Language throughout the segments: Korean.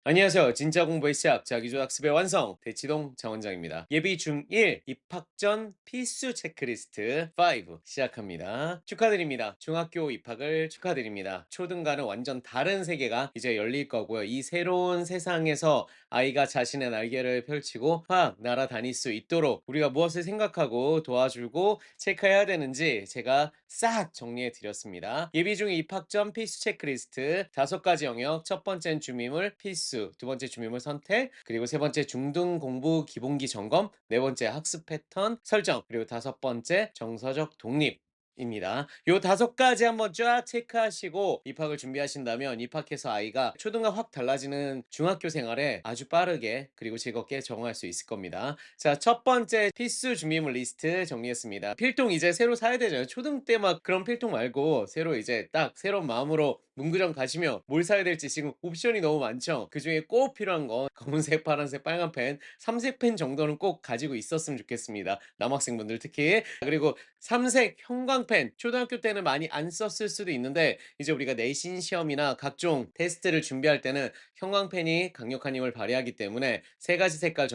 안녕하세요. 진짜 공부의 시작, 자기조학습의 완성, 대치동 정원장입니다. 예비 중1 입학 전 필수 체크리스트 5 시작합니다. 축하드립니다. 중학교 입학을 축하드립니다. 초등과는 완전 다른 세계가 이제 열릴 거고요. 이 새로운 세상에서 아이가 자신의 날개를 펼치고 확 날아다닐 수 있도록 우리가 무엇을 생각하고 도와주고 체크해야 되는지 제가 싹 정리해 드렸습니다. 예비 중 입학 전 필수 체크리스트 5가지 영역. 첫 번째는 주민물 필수, 두 번째 주민물 선택, 그리고 세 번째 중등 공부 기본기 점검, 네 번째 학습 패턴 설정, 그리고 다섯 번째 정서적 독립 입니다. 요 5가지 한번 쫙 체크하시고 입학을 준비하신다면 입학해서 아이가 초등과 확 달라지는 중학교 생활에 아주 빠르게 그리고 즐겁게 적응할 수 있을 겁니다. 자, 첫 번째 필수 준비물 리스트 정리했습니다. 필통 이제 새로 사야 되잖아요. 초등 때 막 그런 필통 말고 새로 이제 딱 새로운 마음으로 문구점 가시면 뭘 사야 될지 지금 옵션이 너무 많죠. 그중에 꼭 필요한 건 검은색, 파란색, 빨간 펜, 삼색 펜 정도는 꼭 가지고 있었으면 좋겠습니다. 남학생분들 특히. 그리고 삼색 형광펜, 초등학교 때는 많이 안 썼을 수도 있는데 이제 우리가 내신 시험이나 각종 테스트를 준비할 때는 형광펜이 강력한 힘을 발휘하기 때문에 세 가지 색깔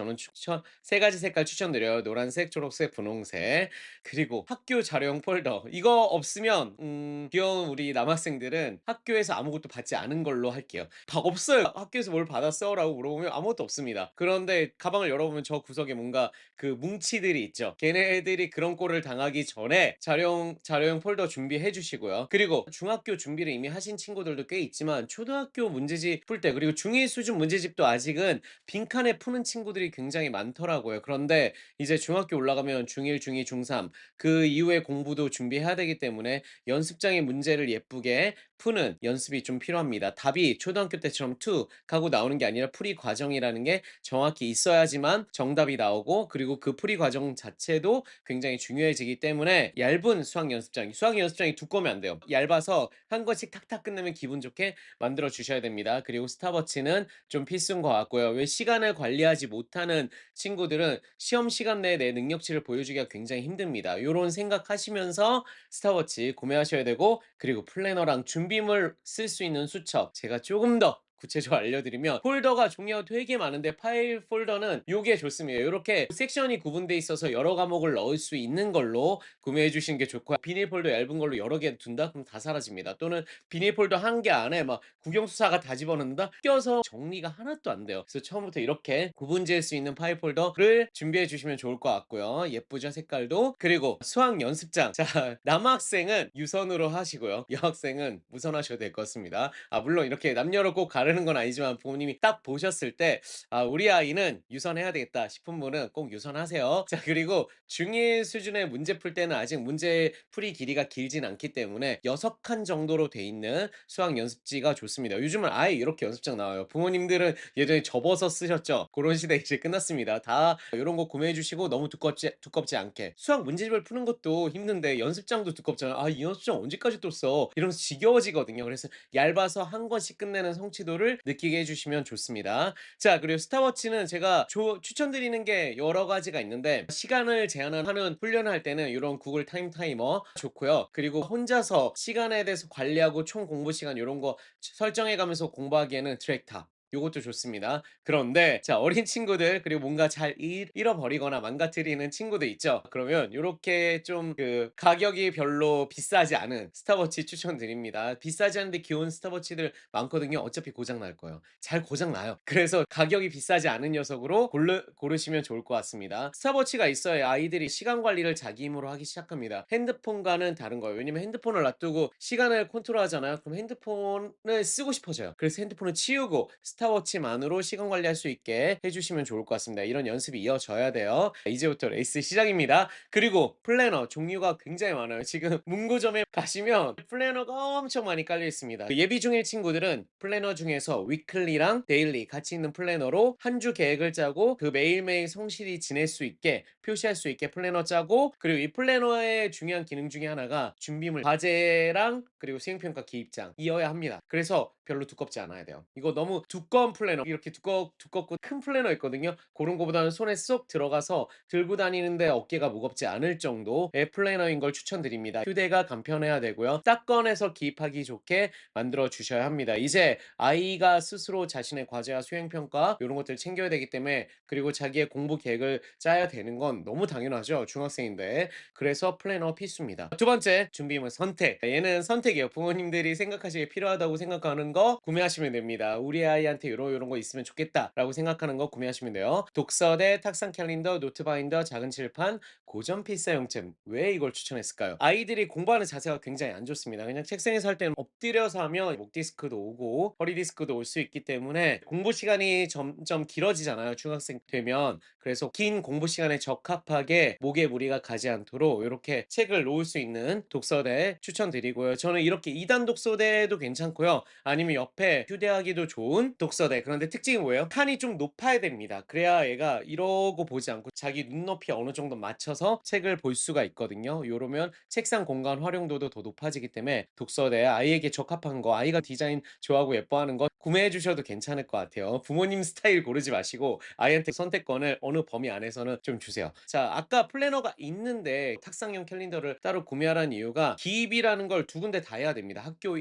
추천드려요. 노란색, 초록색, 분홍색. 그리고 학교 자료용 폴더. 이거 없으면 귀여운 우리 남학생들은 학교에서 아무것도 받지 않은 걸로 할게요. 다 없어요. "학교에서 뭘 받았어?" 라고 물어보면 아무것도 없습니다. 그런데 가방을 열어보면 저 구석에 뭔가 그 뭉치들이 있죠. 걔네들이 그런 꼴을 당하기 전에 자료용 폴더 준비해 주시고요. 그리고 중학교 준비를 이미 하신 친구들도 꽤 있지만 초등학교 문제집 풀 때, 그리고 중1 수준 문제집도 아직은 빈칸에 푸는 친구들이 굉장히 많더라고요. 그런데 이제 중학교 올라가면 중1, 중2, 중3 그 이후에 공부도 준비해야 되기 때문에 연습장의 문제를 예쁘게 푸는 연습이 좀 필요합니다. 답이 초등학교 때처럼 툭 하고 나오는 게 아니라 풀이 과정이라는 게 정확히 있어야지만 정답이 나오고, 그리고 그 풀이 과정 자체도 굉장히 중요해지기 때문에 얇은 수학 연습장이 두꺼우면 안 돼요. 얇아서 한 권씩 탁탁 끝내면 기분 좋게 만들어 주셔야 됩니다. 그리고 스탑워치는 좀 필수인 것 같고요. 왜 시간을 관리하지 못하는 친구들은 시험 시간 내에 내 능력치를 보여주기가 굉장히 힘듭니다. 요런 생각하시면서 스타워치 구매하셔야 되고, 그리고 플래너랑 준비물 쓸 수 있는 수첩 제가 조금 더 구체적으로 알려드리면, 폴더가 종류가 되게 많은데 파일 폴더는 요게 좋습니다. 요렇게 섹션이 구분돼 있어서 여러 과목을 넣을 수 있는 걸로 구매해 주시는 게 좋고요. 비닐 폴더 얇은 걸로 여러 개 둔다? 그럼 다 사라집니다. 또는 비닐 폴더 한 개 안에 막 국영수사가 다 집어넣는다? 껴서 정리가 하나도 안 돼요. 그래서 처음부터 이렇게 구분 지을 수 있는 파일 폴더를 준비해 주시면 좋을 것 같고요. 예쁘죠, 색깔도? 그리고 수학 연습장. 자, 남학생은 유선으로 하시고요. 여학생은 무선하셔도 될 것 같습니다. 물론 이렇게 남녀로 꼭 가르는 건 아니지만 부모님이 딱 보셨을 때 우리 아이는 유선해야 되겠다 싶은 분은 꼭 유선하세요. 자, 그리고 중1 수준의 문제 풀 때는 아직 문제 풀이 길이가 길진 않기 때문에 6칸 정도로 돼 있는 수학 연습지가 좋습니다. 요즘은 아예 이렇게 연습장 나와요. 부모님들은 예전에 접어서 쓰셨죠? 그런 시대 이제 끝났습니다. 다 요런 거 구매해 주시고, 너무 두껍지 않게. 수학 문제집을 푸는 것도 힘든데 연습장도 두껍잖아요. '아, 이 연습장 언제까지 또 써?' 이러면서 지겨워지거든요. 그래서 얇아서 한 권씩 끝내는 성취도를 느끼게 해 주시면 좋습니다. 자, 그리고 스타워치는 제가 추천드리는 게 여러 가지가 있는데, 시간을 제한하는 훈련을 할 때는 요런 구글 타이머가 좋고요. 그리고 혼자서 시간에 대해서 관리하고 총 공부 시간 요런 거 설정해 가면서 공부하기에는 트랙탑, 요것도 좋습니다. 그런데 자, 어린 친구들 그리고 뭔가 잘 잃어버리거나 망가뜨리는 친구들 있죠. 그러면 요렇게 좀 그 가격이 별로 비싸지 않은 스탑워치 추천드립니다. 비싸지 않은데 귀여운 스탑워치들 많거든요. 어차피 고장 날 거예요. 잘 고장 나요. 그래서 가격이 비싸지 않은 녀석으로 고르시면 좋을 것 같습니다. 스탑워치가 있어야 아이들이 시간 관리를 자기 힘으로 하기 시작합니다. 핸드폰과는 다른 거예요. 왜냐면 핸드폰을 놔두고 시간을 컨트롤하잖아요. 그럼 핸드폰을 쓰고 싶어져요. 그래서 핸드폰을 치우고 스타워치만으로 시간 관리할 수 있게 해주시면 좋을 것 같습니다. 이런 연습이 이어져야 돼요. 이제부터 레이스 시작입니다. 그리고 플래너 종류가 굉장히 많아요. 지금 문구점에 가시면 플래너가 엄청 많이 깔려 있습니다. 예비 중일 친구들은 플래너 중에서 위클리랑 데일리 같이 있는 플래너로 한 주 계획을 짜고 그 매일매일 성실히 지낼 수 있게 표시할 수 있게 플래너 짜고, 그리고 이 플래너의 중요한 기능 중에 하나가 준비물 과제랑 그리고 수행평가 기입장 이어야 합니다. 그래서 별로 두껍지 않아야 돼요. 이거 너무 두꺼운 플래너 이렇게 두껍고 큰 플래너 있거든요. 고런 거보다는 손에 쏙 들어가서 들고 다니는데 어깨가 무겁지 않을 정도의 플래너인 걸 추천드립니다. 휴대가 간편해야 되고요. 딱 꺼내서 기입하기 좋게 만들어 주셔야 합니다. 이제 아이가 스스로 자신의 과제와 수행 평가 요런 것들을 챙겨야 되기 때문에 그리고 자기의 공부 계획을 짜야 되는 건 너무 당연하죠. 중학생인데. 그래서 플래너 필수입니다. 두 번째 준비물 선택. 얘는 선택이에요. 부모님들이 생각하시기에 필요하다고 생각하는 거 구매하시면 됩니다. 우리 아이한테 요런 거 있으면 좋겠다라고 생각하는 거 구매하시면 돼요. 독서대, 탁상 캘린더, 노트 바인더, 작은 칠판, 고전 필사용품. 왜 이걸 추천했을까요? 아이들이 공부하는 자세가 굉장히 안 좋습니다. 그냥 책상에서 할 때는 엎드려서 하면 목 디스크도 오고 허리 디스크도 올 수 있기 때문에 공부 시간이 점점 길어지잖아요. 중학생 되면. 그래서 긴 공부 시간에 적합하게 목에 무리가 가지 않도록 이렇게 책을 놓을 수 있는 독서대 추천드리고요. 저는 이렇게 2단 독서대도 괜찮고요. 아니면 옆에 휴대하기도 좋은 독서대. 그런데 특징이 뭐예요? 칸이 좀 높아야 됩니다. 그래야 얘가 이러고 보지 않고 자기 눈높이에 어느 정도 맞춰서 책을 볼 수가 있거든요. 요러면 책상 공간 활용도도 더 높아지기 때문에 독서대 아이에게 적합한 거, 아이가 디자인 좋아하고 예뻐하는 거 구매해 주셔도 괜찮을 것 같아요. 부모님 스타일 고르지 마시고 아이한테 선택권을 어느 범위 안에서는 좀 주세요. 자, 아까 플래너가 있는데 탁상용 캘린더를 따로 구매하라는 이유가 기입이라는 걸 두 군데 다 해야 됩니다. 학교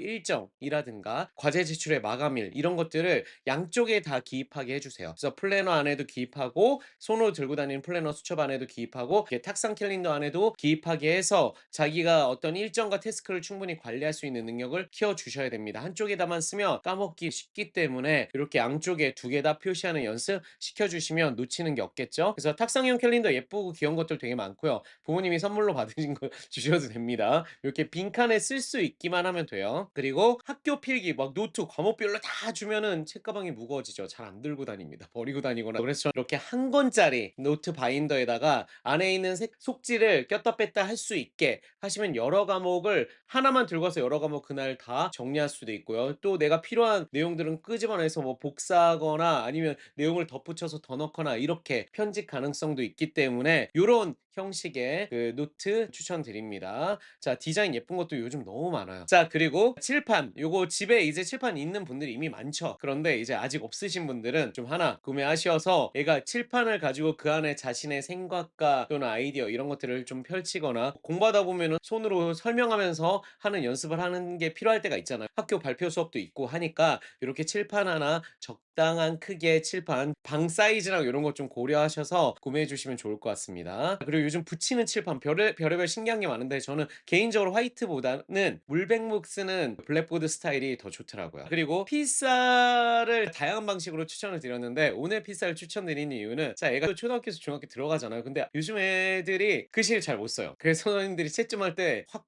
일정이라든가 과제 제출의 마감일 이런 것들을 양쪽에 다 기입하게 해주세요. 그래서 플래너 안에도 기입하고 손으로 들고 다니는 플래너 수첩 안에도 기입하고 이렇게 탁상 캘린더 안에도 기입하게 해서 자기가 어떤 일정과 태스크를 충분히 관리할 수 있는 능력을 키워주셔야 됩니다. 한쪽에다만 쓰면 까먹기 쉽기 때문에 이렇게 양쪽에 두 개 다 표시하는 연습 시켜주시면 놓치는 게 없겠죠. 그래서 탁상용 캘린더 예쁘고 귀여운 것들 되게 많고요. 부모님이 선물로 받으신 거 주셔도 됩니다. 이렇게 빈칸에 쓸 수 있기만 하면 돼요. 그리고 학교 필기 막 노트 과목별로 다 주면은 책가방이 무거워지죠. 잘 안 들고 다닙니다. 버리고 다니거나. 그래서 저는 이렇게 한 권짜리 노트 바인더에다가 안에 있는 속지를 꼈다 뺐다 할 수 있게 하시면 여러 과목을 하나만 들고 와서 여러 과목 그날 다 정리할 수도 있고요. 또 내가 필요한 내용들은 끄집어내서 뭐 복사하거나 아니면 내용을 덧붙여서 더 넣거나 이렇게 편집 가능성도 있기 때문에 요런 형식의 그 노트 추천드립니다. 자, 디자인 예쁜 것도 요즘 너무 많아요. 자, 그리고 칠판. 요거 집에 이제 칠판 있는 분들이 이미 많죠. 그런데 이제 아직 없으신 분들은 좀 하나 구매하셔서 얘가 칠판을 가지고 그 안에 자신의 생각과 또는 아이디어 이런 것들을 좀 펼치거나 공부하다 보면은 손으로 설명하면서 하는 연습을 하는 게 필요할 때가 있잖아요. 학교 발표 수업도 있고 하니까 이렇게 칠판 하나 적당한 크기의 칠판 방 사이즈랑 이런 것 좀 고려하셔서 구매해 주시면 좋을 것 같습니다. 그리고 요즘 붙이는 칠판 별의별 신기한 게 많은데 저는 개인적으로 화이트보다는 물백목 쓰는 블랙보드 스타일이 더 좋더라고요. 그리고 필사를 다양한 방식으로 추천을 드렸는데 오늘 필사를 추천드리는 이유는 자, 얘가 또 초등학교에서 중학교 들어가잖아요. 근데 요즘 애들이 글씨를 잘 못 써요. 그래서 선생님들이 채점할 때 확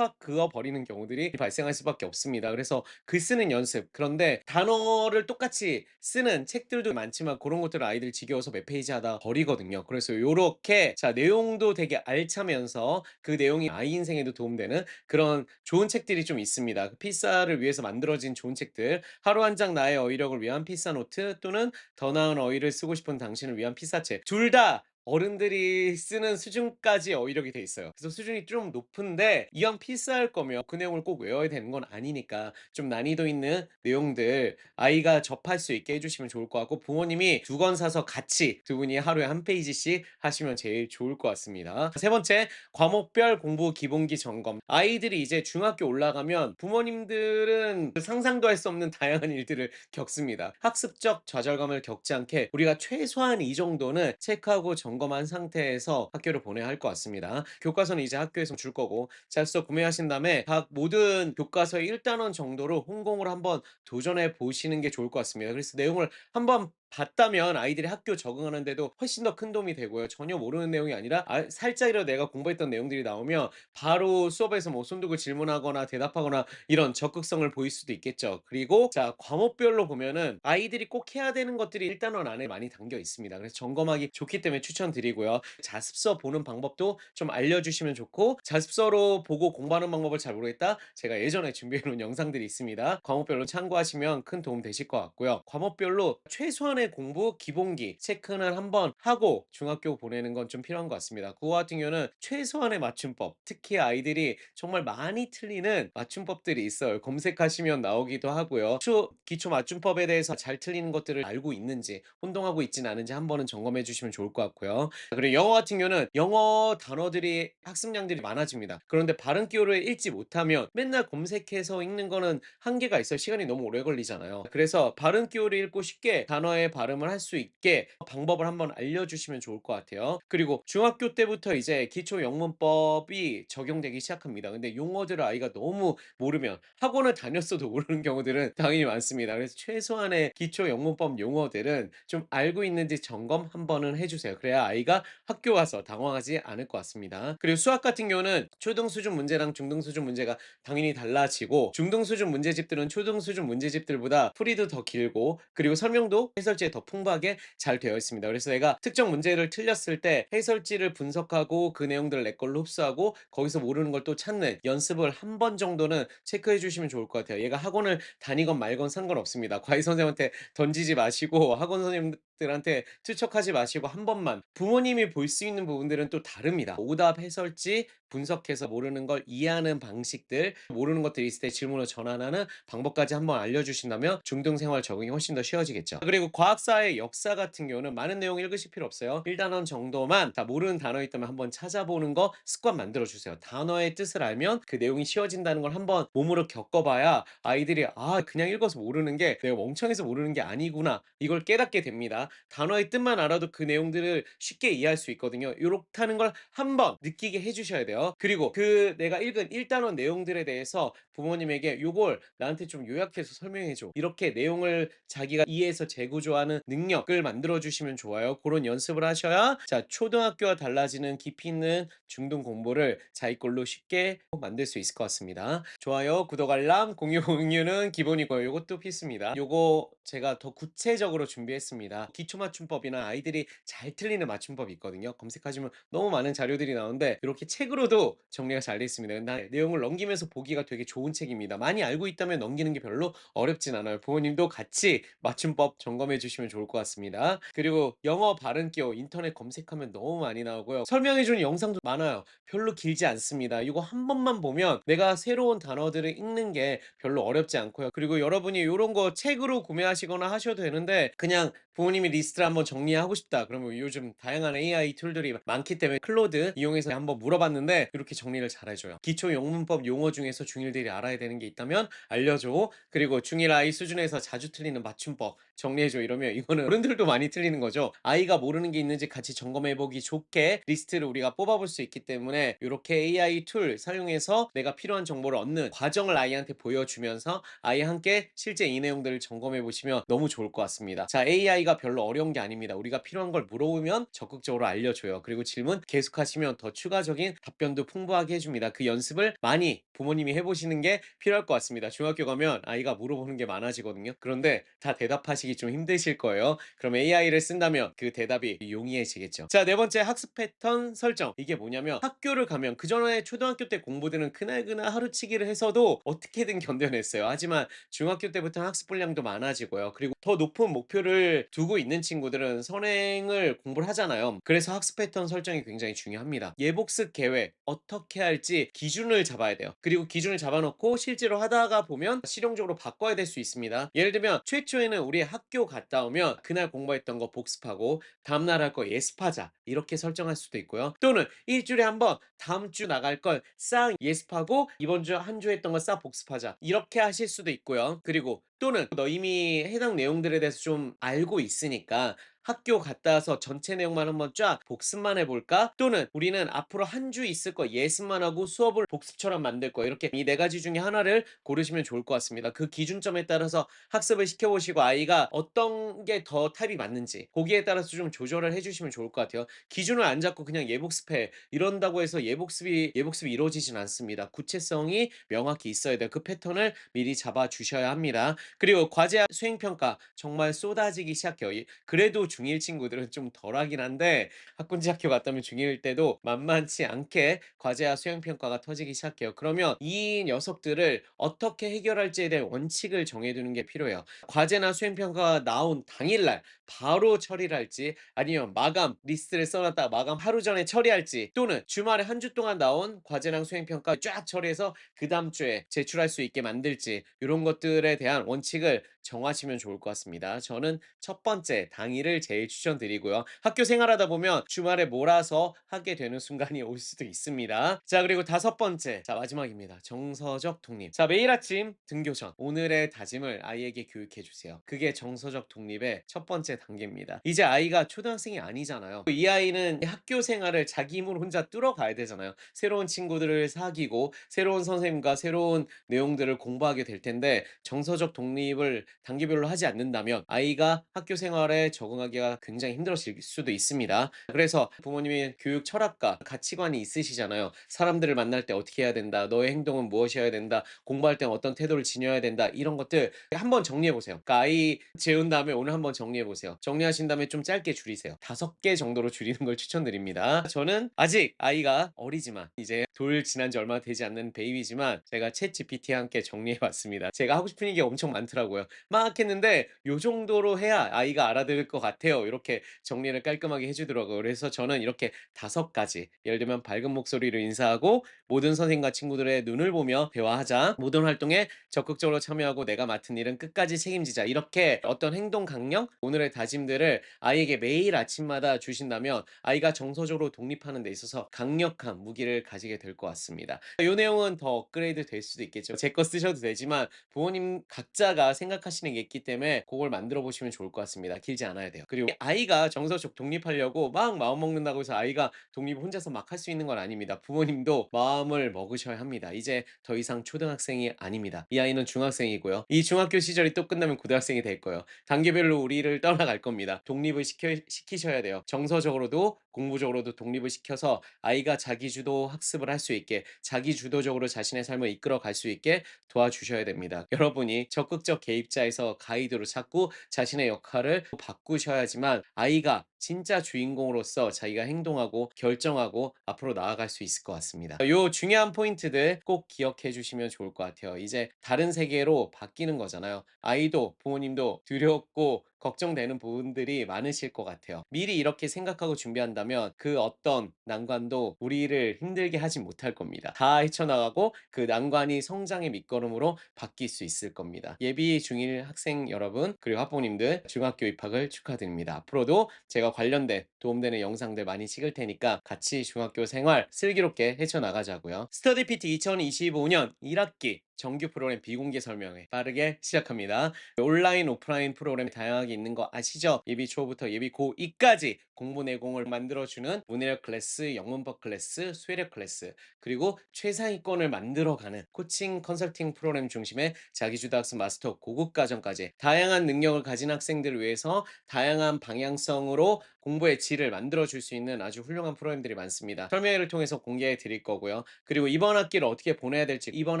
그어 버리는 경우들이 발생할 수밖에 없습니다. 그래서 글 쓰는 연습. 그런데 단어를 똑같이 쓰는 책들도 많지만 그런 것들을 아이들 지겨워서 몇 페이지 하다 버리거든요. 그래서 요렇게 자, 내용도 되게 알차면서 그 내용이 아이 인생에도 도움되는 그런 좋은 책들이 좀 있습니다. 그 필사를 위해서 만들어진 좋은 책들. 하루 한 장 나의 어휘력을 위한 필사 노트 또는 더 나은 어휘를 쓰고 싶은 당신을 위한 필사책. 둘 다 어른들이 쓰는 수준까지 어휘력이 돼 있어요. 그래서 수준이 좀 높은데 이왕 필사할 거면 그 내용을 꼭 외워야 되는 건 아니니까 좀 난이도 있는 내용들 아이가 접할 수 있게 해주시면 좋을 것 같고 부모님이 두 권 사서 같이 두 분이 하루에 한 페이지씩 하시면 제일 좋을 것 같습니다. 세 번째, 과목별 공부 기본기 점검. 아이들이 이제 중학교 올라가면 부모님들은 상상도 할 수 없는 다양한 일들을 겪습니다. 학습적 좌절감을 겪지 않게 우리가 최소한 이 정도는 체크하고 점검한 상태에서 학교를 보내야 할 것 같습니다. 교과서는 이제 학교에서 줄 거고 자습서 구매하신 다음에 각 모든 교과서의 1단원 정도로 홍콩을 한번 도전해 보시는 게 좋을 것 같습니다. 그래서 내용을 한번 봤다면 아이들이 학교 적응하는 데도 훨씬 더 큰 도움이 되고요. 전혀 모르는 내용이 아니라 살짝이라도 내가 공부했던 내용들이 나오면 바로 수업에서 뭐 손 들고 질문하거나 대답하거나 이런 적극성을 보일 수도 있겠죠. 그리고 자, 과목별로 보면은 아이들이 꼭 해야 되는 것들이 1단원 안에 많이 담겨 있습니다. 그래서 점검하기 좋기 때문에 추천드리고요. 자습서 보는 방법도 좀 알려주시면 좋고 자습서로 보고 공부하는 방법을 잘 모르겠다? 제가 예전에 준비해 놓은 영상들이 있습니다. 과목별로 참고하시면 큰 도움 되실 것 같고요. 과목별로 최소한의 최소한의 공부 기본기 체크는 한번 하고 중학교 보내는 건 좀 필요한 것 같습니다. 국어 같은 경우는 최소한의 맞춤법, 특히 아이들이 정말 많이 틀리는 맞춤법들이 있어요. 검색하시면 나오기도 하고요. 기초 맞춤법에 대해서 잘 틀리는 것들을 알고 있는지, 혼동하고 있지는 않은지 한번은 점검해 주시면 좋을 것 같고요. 그리고 영어 같은 경우는 영어 단어들이 학습량들이 많아집니다. 그런데 발음 기호를 읽지 못하면 맨날 검색해서 읽는 거는 한계가 있어요. 시간이 너무 오래 걸리잖아요. 그래서 발음 기호를 읽고 쉽게 단어의 발음을 할 수 있게 방법을 한번 알려주시면 좋을 것 같아요. 그리고 중학교 때부터 이제 기초 영문법이 적용되기 시작합니다. 근데 용어들을 아이가 너무 모르면 학원을 다녔어도 모르는 경우들은 당연히 많습니다. 그래서 최소한의 기초 영문법 용어들은 좀 알고 있는지 점검 한번은 해주세요. 그래야 아이가 학교 와서 당황하지 않을 것 같습니다. 그리고 수학 같은 경우는 초등 수준 문제랑 중등 수준 문제가 당연히 달라지고, 중등 수준 문제집들은 초등 수준 문제집들보다 풀이도 더 길고, 그리고 설명도 해설지에 더 풍부하게 잘 되어 있습니다. 그래서 내가 특정 문제를 틀렸을 때 해설지를 분석하고 그 내용들을 내 걸로 흡수하고 거기서 모르는 걸 또 찾는 연습을 한 번 정도는 체크해 주시면 좋을 것 같아요. 얘가 학원을 다니건 말건 상관없습니다. 과외 선생님한테 던지지 마시고 학원 선생님들한테 투척하지 마시고 한 번만, 부모님이 볼 수 있는 부분들은 또 다릅니다. 오답 해설지 분석해서 모르는 걸 이해하는 방식들, 모르는 것들이 있을 때 질문을 전환하는 방법까지 한번 알려주신다면 중등생활 적응이 훨씬 더 쉬워지겠죠. 그리고 과학사의 역사 같은 경우는 많은 내용 읽으실 필요 없어요. 1단원 정도만 다 모르는 단어 있다면 한번 찾아보는 거 습관 만들어 주세요. 단어의 뜻을 알면 그 내용이 쉬워진다는 걸 한번 몸으로 겪어봐야 아이들이 그냥 읽어서 모르는 게 내가 멍청해서 모르는 게 아니구나, 이걸 깨닫게 됩니다. 단어의 뜻만 알아도 그 내용들을 쉽게 이해할 수 있거든요. 요렇다는 걸 한번 느끼게 해주셔야 돼요. 그리고 그 내가 읽은 1단원 내용들에 대해서 부모님에게 요걸 나한테 좀 요약해서 설명해줘, 이렇게 내용을 자기가 이해해서 재구조하는 능력을 만들어 주시면 좋아요. 그런 연습을 하셔야 자 초등학교와 달라지는 깊이 있는 중등 공부를 자기 걸로 쉽게 만들 수 있을 것 같습니다. 좋아요, 구독, 알람, 공유는 기본이고요. 요것도 필수입니다. 요거 제가 더 구체적으로 준비했습니다. 기초 맞춤법이나 아이들이 잘 틀리는 맞춤법이 있거든요. 검색하시면 너무 많은 자료들이 나오는데 이렇게 책으로도 정리가 잘 되어 있습니다. 근데 내용을 넘기면서 보기가 되게 좋은 책입니다. 많이 알고 있다면 넘기는 게 별로 어렵진 않아요. 부모님도 같이 맞춤법 점검해 주시면 좋을 것 같습니다. 그리고 영어 발음 기호 인터넷 검색하면 너무 많이 나오고요. 설명해 주는 영상도 많아요. 별로 길지 않습니다. 이거 한 번만 보면 내가 새로운 단어들을 읽는 게 별로 어렵지 않고요. 그리고 여러분이 요런 거 책으로 구매하시거나 하셔도 되는데, 그냥 부모님이 리스트를 한번 정리하고 싶다 그러면 요즘 다양한 AI 툴들이 많기 때문에 클로드 이용해서 한번 물어봤는데 이렇게 정리를 잘 해줘요. 기초 영문법 용어 중에서 중1들이 알아야 되는 게 있다면 알려줘. 그리고 중1 아이 수준에서 자주 틀리는 맞춤법 정리해줘, 이러면 이거는 어른들도 많이 틀리는 거죠. 아이가 모르는 게 있는지 같이 점검해보기 좋게 리스트를 우리가 뽑아볼 수 있기 때문에 이렇게 AI 툴 사용해서 내가 필요한 정보를 얻는 과정을 아이한테 보여주면서 아이와 함께 실제 이 내용들을 점검해 보시면 너무 좋을 것 같습니다. 자, AI가 별로 어려운 게 아닙니다. 우리가 필요한 걸 물어보면 적극적으로 알려줘요. 그리고 질문 계속하시면 더 추가적인 답변도 풍부하게 해줍니다. 그 연습을 많이 부모님이 해보시는 게 필요할 것 같습니다. 중학교 가면 아이가 물어보는 게 많아지거든요. 그런데 다 대답하시기 좀 힘드실 거예요. 그럼 AI를 쓴다면 그 대답이 용이해지겠죠. 자, 네 번째, 학습 패턴 설정. 이게 뭐냐면 학교를 가면 그전에 초등학교 때 공부들은 그날그날 하루치기를 해서도 어떻게든 견뎌냈어요. 하지만 중학교 때부터 학습 분량도 많아지고요. 그리고 더 높은 목표를 두고 있는 친구들은 선행을 공부를 하잖아요. 그래서 학습 패턴 설정이 굉장히 중요합니다. 예복습 계획 어떻게 할지 기준을 잡아야 돼요. 그리고 기준을 잡아놓고 실제로 하다가 보면 실용적으로 바꿔야 될 수 있습니다. 예를 들면 최초에는 우리 학교 갔다 오면 그날 공부했던 거 복습하고 다음날 할 거 예습하자, 이렇게 설정할 수도 있고요. 또는 일주일에 한 번 다음 주 나갈 걸 싹 예습하고 이번 주 한 주 했던 거 싹 복습하자, 이렇게 하실 수도 있고요. 그리고 또는 너 이미 해당 내용들에 대해서 좀 알고 있으니까 학교 갔다 와서 전체 내용만 한번 쫙 복습만 해볼까? 또는 우리는 앞으로 한 주 있을 거 예습만 하고 수업을 복습처럼 만들 거, 이렇게 이 네 가지 중에 하나를 고르시면 좋을 것 같습니다. 그 기준점에 따라서 학습을 시켜보시고 아이가 어떤 게 더 타입이 맞는지 거기에 따라서 좀 조절을 해주시면 좋을 것 같아요. 기준을 안 잡고 그냥 예복습해 이런다고 해서 예복습이 이루어지진 않습니다. 구체성이 명확히 있어야 돼요. 그 패턴을 미리 잡아 주셔야 합니다. 그리고 과제 수행평가 정말 쏟아지기 시작해요. 그래도 중1 친구들은 좀 덜하긴 한데 학군지 학교 갔다 오면 중1 때도 만만치 않게 과제와 수행 평가가 터지기 시작해요. 그러면 이 녀석들을 어떻게 해결할지에 대한 원칙을 정해 두는 게 필요해요. 과제나 수행 평가가 나온 당일날 바로 처리를 할지 아니면 마감 리스트를 써 놨다가 마감 하루 전에 처리할지 또는 주말에 한 주 동안 나온 과제랑 수행 평가 쫙 처리해서 그다음 주에 제출할 수 있게 만들지 요런 것들에 대한 원칙을 정하시면 좋을 것 같습니다. 저는 첫 번째 당일을 제일 추천드리고요. 학교 생활하다 보면 주말에 몰아서 하게 되는 순간이 올 수도 있습니다. 자, 그리고 다섯 번째. 자, 마지막입니다. 정서적 독립. 자, 매일 아침 등교 전 오늘의 다짐을 아이에게 교육해 주세요. 그게 정서적 독립의 첫 번째 단계입니다. 이제 아이가 초등학생이 아니잖아요. 이 아이는 학교 생활을 자기 힘으로 혼자 뚫어가야 되잖아요. 새로운 친구들을 사귀고 새로운 선생님과 새로운 내용들을 공부하게 될 텐데 정서적 독립을 단계별로 하지 않는다면 아이가 학교 생활에 적응하기가 굉장히 힘들어질 수도 있습니다. 그래서 부모님이 교육 철학과 가치관이 있으시잖아요. 사람들을 만날 때 어떻게 해야 된다. 너의 행동은 무엇이어야 된다. 공부할 땐 어떤 태도를 지녀야 된다. 이런 것들 한번 정리해 보세요. 그러니까 아이 재운 다음에 오늘 한번 정리해 보세요. 정리하신 다음에 좀 짧게 줄이세요. 5개 정도로 줄이는 걸 추천드립니다. 저는 아직 아이가 어리지만 이제 돌 지난 지 얼마 되지 않는 베이비지만 제가 챗 GPT와 함께 정리해 봤습니다. 제가 하고 싶은 얘기가 엄청 많더라고요. 막 했는데 요 정도로 해야 아이가 알아들을 것 같아요. 이렇게 정리를 깔끔하게 해 주더라고요. 그래서 저는 이렇게 5가지 예를 들면 밝은 목소리로 인사하고 모든 선생님과 친구들의 눈을 보며 대화하자. 모든 활동에 적극적으로 참여하고 내가 맡은 일은 끝까지 책임지자. 이렇게 어떤 행동 강령, 오늘의 다짐들을 아이에게 매일 아침마다 주신다면 아이가 정서적으로 독립하는 데 있어서 강력한 무기를 가지게 될 것 같습니다. 이 내용은 더 업그레이드 될 수도 있겠죠. 제 거 쓰셔도 되지만 부모님 각자가 생각하시는 게 있기 때문에 그걸 만들어 보시면 좋을 것 같습니다. 길지 않아야 돼요. 그리고 아이가 정서적 독립하려고 막 마음 먹는다고 해서 아이가 독립을 혼자서 막 할 수 있는 건 아닙니다. 부모님도 마음을 먹으셔야 합니다. 이제 더 이상 초등학생이 아닙니다. 이 아이는 중학생이고요. 이 중학교 시절이 또 끝나면 고등학생이 될 거예요. 단계별로 우리를 떠나갈 겁니다. 독립을 시키셔야 돼요. 정서적으로도 공부적으로도 독립을 시켜서 아이가 자기주도 학습을 할 수 있게 자기주도적으로 자신의 삶을 이끌어 갈 수 있게 도와주셔야 됩니다. 여러분이 적극적 개입자에서 가이드로 자꾸 자신의 역할을 바꾸셔야지만 아이가 진짜 주인공으로서 자기가 행동하고 결정하고 앞으로 나아갈 수 있을 것 같습니다. 요 중요한 포인트들 꼭 기억해 주시면 좋을 것 같아요. 이제 다른 세계로 바뀌는 거잖아요. 아이도 부모님도 두렵고 걱정되는 부분들이 많으실 것 같아요. 미리 이렇게 생각하고 준비한다면 그 어떤 난관도 우리를 힘들게 하지 못할 겁니다. 다 헤쳐나가고 그 난관이 성장의 밑거름으로 바뀔 수 있을 겁니다. 예비 중1 학생 여러분 그리고 학부모님들 중학교 입학을 축하드립니다. 앞으로도 제가 관련된 도움되는 영상들 많이 찍을 테니까 같이 중학교 생활 슬기롭게 헤쳐나가자고요. 스터디 PT 2025년 1학기 정규 프로그램 비공개 설명회 빠르게 시작합니다. 온라인, 오프라인 프로그램이 다양하게 있는 거 아시죠? 예비 초부터 예비 고2까지 공부 내공을 만들어주는 문해력 클래스, 영문법 클래스, 수해력 클래스, 그리고 최상위권을 만들어가는 코칭 컨설팅 프로그램 중심의 자기주도 학습 마스터 고급 과정까지 다양한 능력을 가진 학생들을 위해서 다양한 방향성으로 공부의 질을 만들어줄 수 있는 아주 훌륭한 프로그램들이 많습니다. 설명회를 통해서 공개해 드릴 거고요. 그리고 이번 학기를 어떻게 보내야 될지, 이번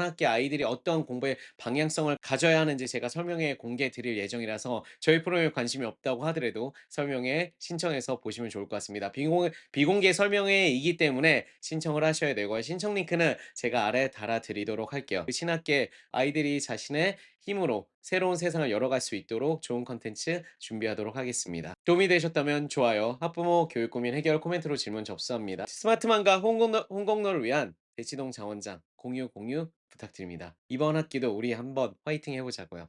학기 아이들이 어떤 공부의 방향성을 가져야 하는지 제가 설명회에 공개해 드릴 예정이라서 저희 프로그램에 관심이 없다고 하더라도 설명회 신청해서 보시면 좋을 것 같습니다. 비공개 설명회이기 때문에 신청을 하셔야 되고요. 신청 링크는 제가 아래에 달아 드리도록 할게요. 그 신학기에 아이들이 자신의 힘으로 새로운 세상을 열어갈 수 있도록 좋은 컨텐츠 준비하도록 하겠습니다. 도움이 되셨다면 좋아요, 학부모 교육 고민 해결 코멘트로 질문 접수합니다. 스마트만과 홍공로를 위한 대치동 장원장 공유 부탁드립니다. 이번 학기도 우리 한번 화이팅 해보자고요.